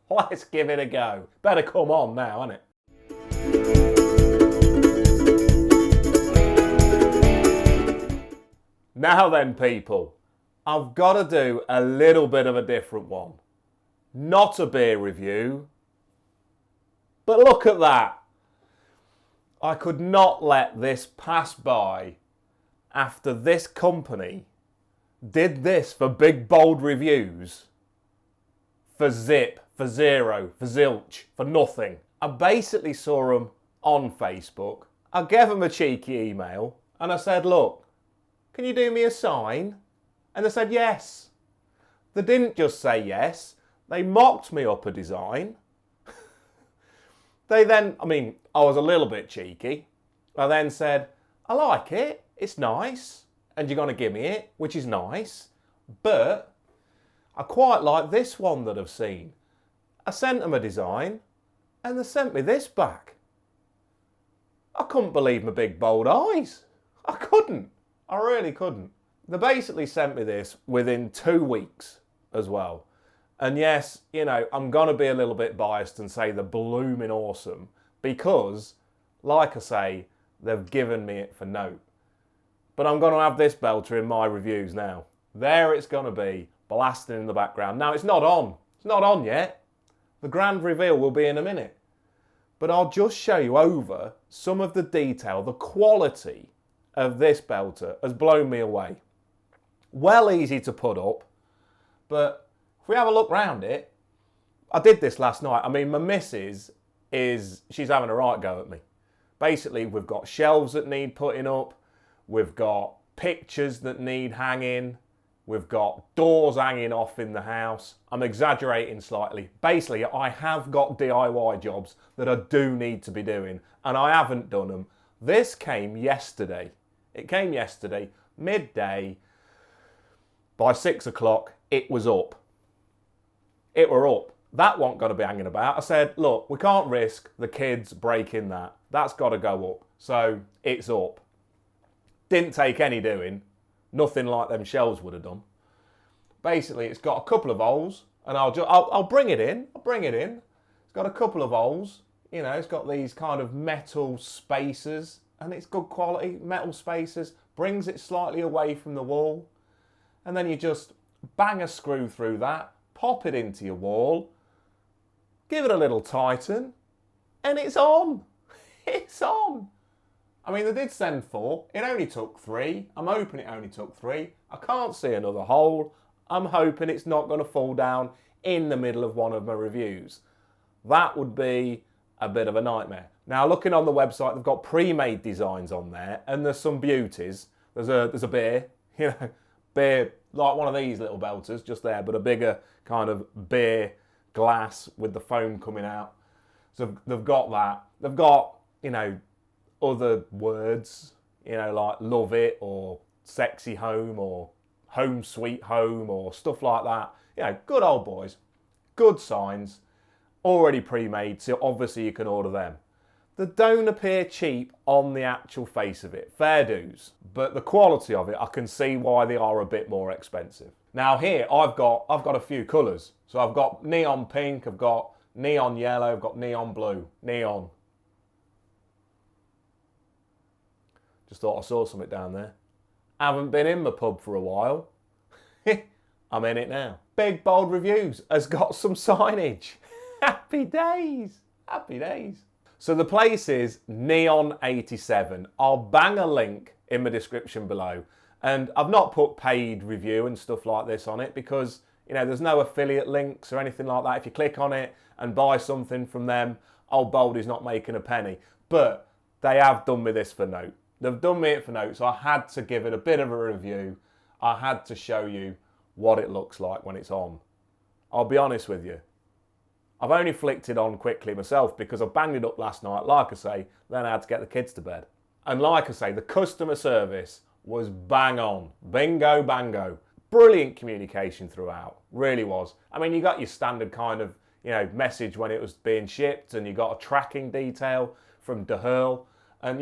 Let's give it a go. Better come on now, innit? Now then, people, I've got to do a little bit of a different one. Not a beer review, but look at that. I could not let this pass by after this company did this for big bold reviews for zip, for zero, for zilch, for nothing. I basically saw them on Facebook. I gave them a cheeky email and I said, look, can you do me a sign? And they said yes. They didn't just say yes, they mocked me up a design. They then, I was a little bit cheeky. I then said, I like it, it's nice, and you're going to give me it, which is nice, but I quite like this one that I've seen. I sent them a design, and they sent me this back. I couldn't believe my big bold eyes. I couldn't. I really couldn't. They basically sent me this within 2 weeks as well. And yes, I'm going to be a little bit biased and say they're blooming awesome because, like I say, they've given me it for note. But I'm going to have this belter in my reviews now. There it's going to be, blasting in the background. Now, it's not on. It's not on yet. The grand reveal will be in a minute. But I'll just show you over some of the detail. The quality of this belter has blown me away. Well easy to put up, but if we have a look round it, I did this last night. My missus she's having a right go at me. Basically, we've got shelves that need putting up, we've got pictures that need hanging, we've got doors hanging off in the house. I'm exaggerating slightly. Basically, I have got DIY jobs that I do need to be doing, and I haven't done them. This came yesterday. It came yesterday, midday. By 6 o'clock, it was up. It were up. That wasn't going to be hanging about. I said, look, we can't risk the kids breaking that. That's got to go up. So it's up. Didn't take any doing. Nothing like them shelves would have done. Basically, it's got a couple of holes, and I'll bring it in. I'll bring it in. It's got a couple of holes. It's got these kind of metal spacers, and it's good quality metal spacers. Brings it slightly away from the wall. And then you just bang a screw through that, pop it into your wall, give it a little tighten, and it's on. It's on. They did send 4. It only took 3. I'm hoping it only took 3. I can't see another hole. I'm hoping it's not going to fall down in the middle of one of my reviews. That would be a bit of a nightmare. Now, looking on the website, they've got pre-made designs on there, and there's some beauties. There's a beer, beer, like one of these little belters just there, but a bigger kind of beer glass with the foam coming out. So they've got that. They've got, other words, like love it or sexy home or home sweet home or stuff like that. Good old boys. Good signs. Already pre-made, so obviously you can order them. They don't appear cheap on the actual face of it. Fair dues. But the quality of it, I can see why they are a bit more expensive. Now here, I've got a few colours. So I've got neon pink, I've got neon yellow, I've got neon blue. Neon. Just thought I saw something down there. Haven't been in my pub for a while. I'm in it now. Big Bold Reviews has got some signage. Happy days. Happy days. So the place is neon87. I'll bang a link in the description below. And I've not put paid review and stuff like this on it because, there's no affiliate links or anything like that. If you click on it and buy something from them, Old Baldy's not making a penny. But they have done me this for note. They've done me it for note, so I had to give it a bit of a review. I had to show you what it looks like when it's on. I'll be honest with you. I've only flicked it on quickly myself because I banged it up last night, like I say, then I had to get the kids to bed. And like I say, the customer service was bang on. Bingo, bango. Brilliant communication throughout. Really was. You got your standard kind of, message when it was being shipped, and you got a tracking detail from De Hurl. And,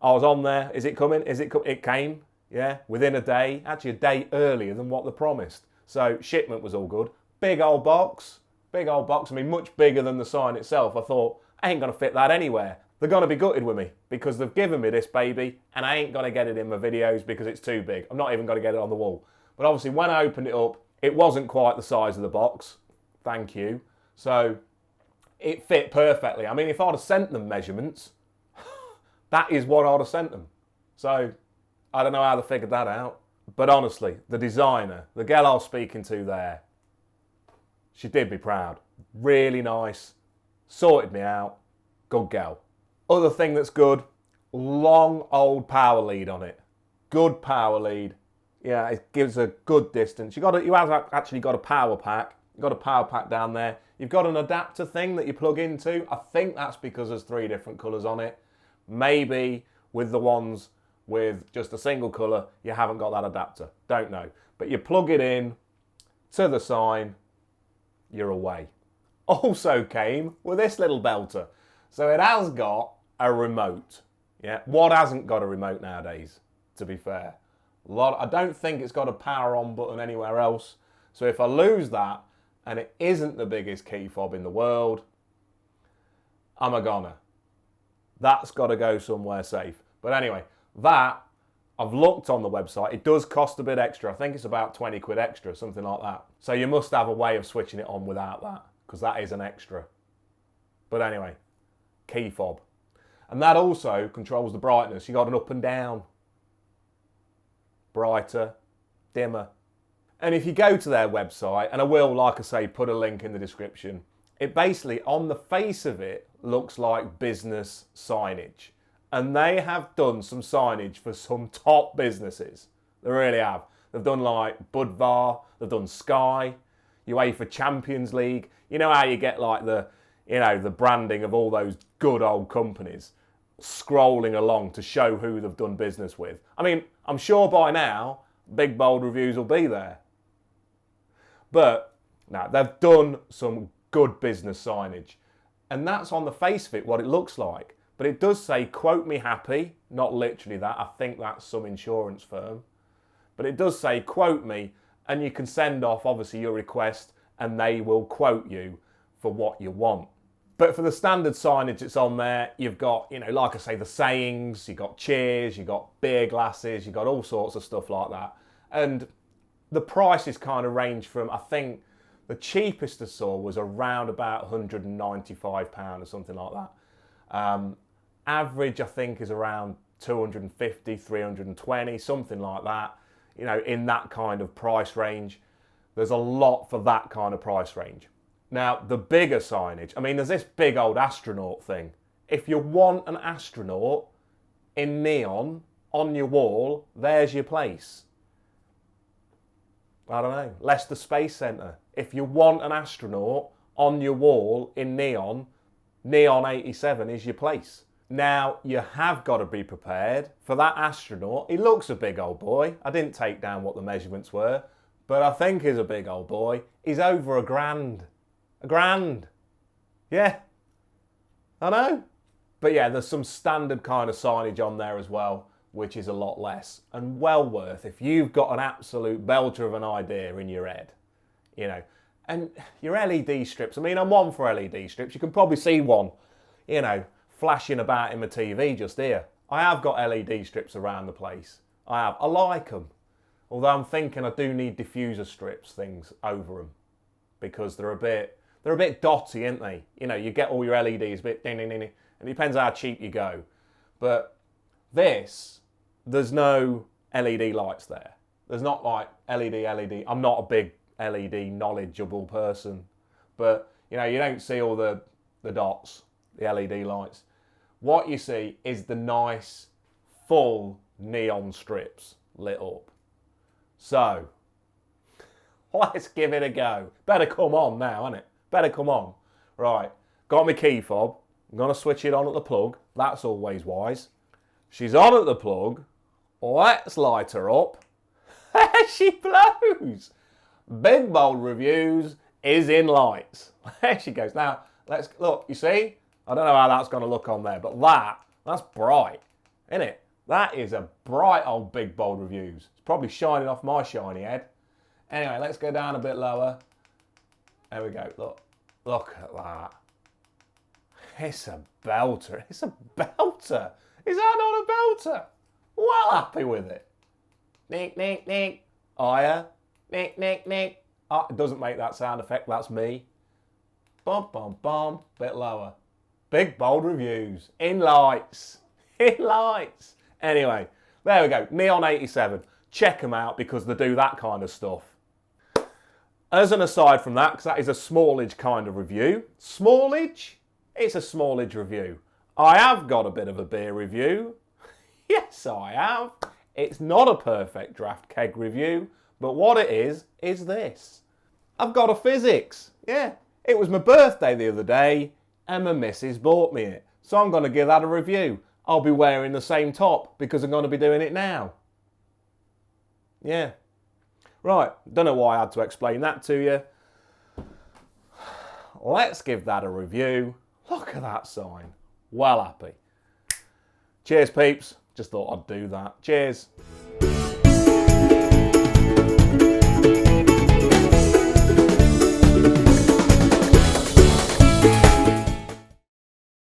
I was on there. Is it coming? It came, yeah, within a day. Actually, a day earlier than what they promised. So shipment was all good. Big old box. Big old box. I mean, much bigger than the sign itself. I thought, I ain't going to fit that anywhere. They're going to be gutted with me because they've given me this baby and I ain't going to get it in my videos because it's too big. I'm not even going to get it on the wall. But obviously when I opened it up, it wasn't quite the size of the box. Thank you. So it fit perfectly. I mean, if I'd have sent them measurements, that is what I'd have sent them. So I don't know how they figured that out. But honestly, the designer, the girl I was speaking to there, she did me proud. Really nice. Sorted me out. Good girl. Other thing that's good, long old power lead on it. Good power lead. Yeah, it gives a good distance. You have actually got a power pack. You've got a power pack down there. You've got an adapter thing that you plug into. I think that's because there's 3 different colours on it. Maybe with the ones with just a single colour, you haven't got that adapter. Don't know. But you plug it in to the sign, you're away. Also came with this little belter. So it has got a remote. Yeah, what hasn't got a remote nowadays, to be fair? I don't think it's got a power on button anywhere else. So if I lose that, and it isn't the biggest key fob in the world, I'm a goner. That's got to go somewhere safe. But anyway, that, I've looked on the website. It does cost a bit extra. I think it's about 20 quid extra, something like that. So you must have a way of switching it on without that, because that is an extra. But anyway, key fob. And that also controls the brightness. You got an up and down. Brighter, dimmer. And if you go to their website, and I will, like I say, put a link in the description, it basically, on the face of it, looks like business signage. And they have done some signage for some top businesses. They really have. They've done like Budvar, they've done Sky, UEFA Champions League. You know how you get like the branding of all those good old companies scrolling along to show who they've done business with. I mean, I'm sure by now, big bold reviews will be there. But now they've done some good business signage. And that's on the face of it what it looks like. But it does say, quote me happy, not literally that. I think that's some insurance firm. But it does say, quote me, and you can send off, obviously, your request, and they will quote you for what you want. But for the standard signage that's on there, you've got, like I say, the sayings, you've got cheers, you've got beer glasses, you've got all sorts of stuff like that. And the prices kind of range from, I think, the cheapest I saw was around about £195 or something like that. Average, I think, is around 250, 320, something like that. In that kind of price range. There's a lot for that kind of price range. Now, the bigger signage, I mean, there's this big old astronaut thing. If you want an astronaut in neon on your wall, there's your place. I don't know, Leicester Space Centre. If you want an astronaut on your wall in neon87 is your place. Now, you have got to be prepared for that astronaut. He looks a big old boy. I didn't take down what the measurements were, but I think he's a big old boy. He's over £1,000. £1,000. Yeah, I know. But yeah, there's some standard kind of signage on there as well, which is a lot less and well worth if you've got an absolute belter of an idea in your head, And your LED strips, I mean, I'm one for LED strips. You can probably see one, flashing about in my TV just here. I have got LED strips around the place. I like them. Although I'm thinking I do need diffuser strips things over them because they're a bit dotty, aren't they? You get all your LEDs a bit ding, ding, ding, and it depends how cheap you go. But there's no LED lights there. There's not like LED. I'm not a big LED knowledgeable person, but you don't see all the dots, the LED lights. What you see is the nice full neon strips lit up. So let's give it a go. Better come on now, innit? Better come on. Right, got my key fob. I'm gonna switch it on at the plug. That's always wise. She's on at the plug. Let's light her up. She blows. Big Bold Reviews is in lights. There she goes. Now, let's look. You see? I don't know how that's going to look on there, but that's bright, isn't it? That is a bright old Big Bold Reviews. It's probably shining off my shiny head. Anyway, let's go down a bit lower. There we go. Look. Look at that. It's a belter. It's a belter. Is that not a belter? Well happy with it. Nick, nick, nick. Higher. Nick, nick, nick. Oh, it doesn't make that sound effect. That's me. Bum, bum, bum. Bit lower. Big, bold reviews. In lights. In lights. Anyway, there we go. Neon87. Check them out because they do that kind of stuff. As an aside from that, because that is a smallage kind of review. Smallage? It's a smallage review. I have got a bit of a beer review. Yes, I have. It's not a perfect draft keg review, but what it is this. I've got a physics. Yeah, it was my birthday the other day and my missus bought me it. So I'm going to give that a review. I'll be wearing the same top because I'm going to be doing it now. Yeah. Right, don't know why I had to explain that to you. Let's give that a review. Look at that sign. Well happy. Cheers, peeps. Just thought I'd do that. Cheers.